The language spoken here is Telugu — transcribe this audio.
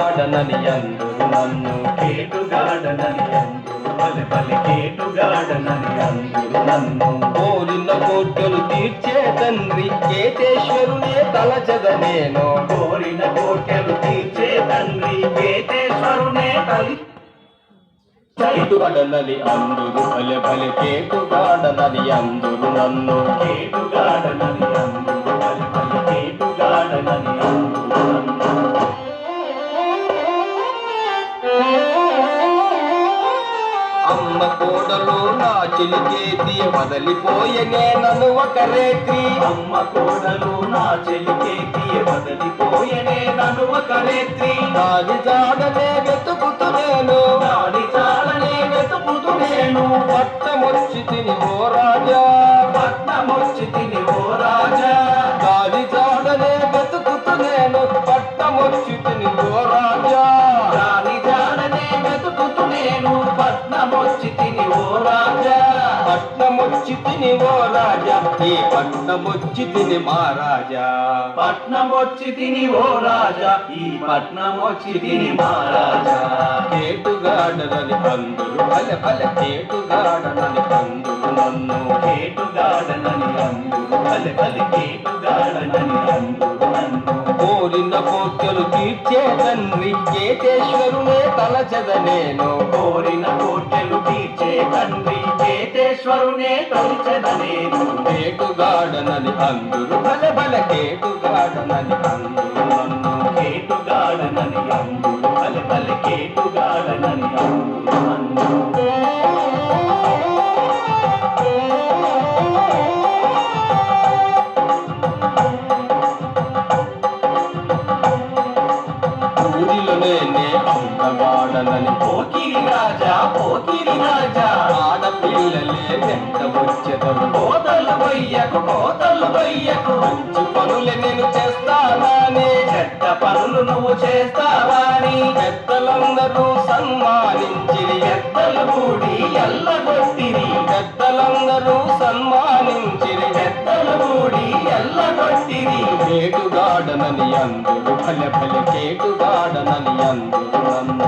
కేటుగాడనని అందురు నన్ను కేటుగాడనని అందురు బలి బలి కేటుగాడనని అందురు నన్ను కోరిన కోర్కెలు తీర్చే తండ్రి కేతేశ్వరునే తలచద నేను కోరిన కోర్కెలు తీర్చే తండ్రి కేతేశ్వరునే తలి కేటుగాడనని అందురు బలి బలి కేటుగాడనని అందురు నన్ను కేటుగాడనని అందురు బలి బలి కేటుగాడనని అందురు నన్ను అమ్మ కోడలు నా చెలికేతి వదలిపోయనే నన్ను ఒక రేత్రి అమ్మ కోడలు నా చెలికేతి వదలిపోయనే నన్ను ఒక రేత్రి దాని జాడనే వెతుకుతూ నేను దాడి చాలనే వెతుకుతూ నేను పట్టమొచ్చి తిని ఓ రాజా పట్నమొచ్చి తిని ఓ రాజా దాని జాడనే వెతుకుతూ నేను పట్టమొచ్చి తిని ఓ రాజా దాని జాడనే వెతుకుతూ నేను పట్నమొచ్చి తిని ఓ రాజా పట్నమొచ్చి తిని ఓ రాజా ఈ పట్నమొచ్చి తిని మహారాజా పట్నమొచ్చి తిని ఓ రాజా ఈ పట్నమొచ్చి తిని మహారాజా కేటుగాడనని అందురు బలె బలె కేటుగాడనని అందురు నన్ను కేటుగాడనని అందురు బలి బలి కేటుగాడనని అందురు నన్ను కోరిన కోర్కెలు తీర్చే తండ్రి కేతేశ్వరునే తలచద నేను కోరిన కోర్కెలు తీర్చే తండ్రి కేతేశ్వరునే తొలిచెద నేను కేటుగాడనని అందురు బలె బలె కేటుగాడనని అందురు నన్ను కేటుగాడనని అందురు బలి బలి కేటుగాడనని అందురు నన్ను ఊరిలో నేనే అందగాడనని పోకిరి రాజా పోకిరి రాజా ఆడపిల్లలే వెంట వచ్చెదరు కోతలు వయ్యకు మంచి పనులే నేను చేస్తానని చెడ్డ పనులు నువ్వు చేస్తావాని పెద్దలందరూ సన్మానించిరి పెద్దలు కూడి ఎల్లగొట్టిరి పెద్దలందరూ సన్మానించిరి పెద్దలు కూడి ఎల్లగొట్టిరి కేటుగాడనని అందురు భలె భలె కేటుగాడనని అందురు నన్ను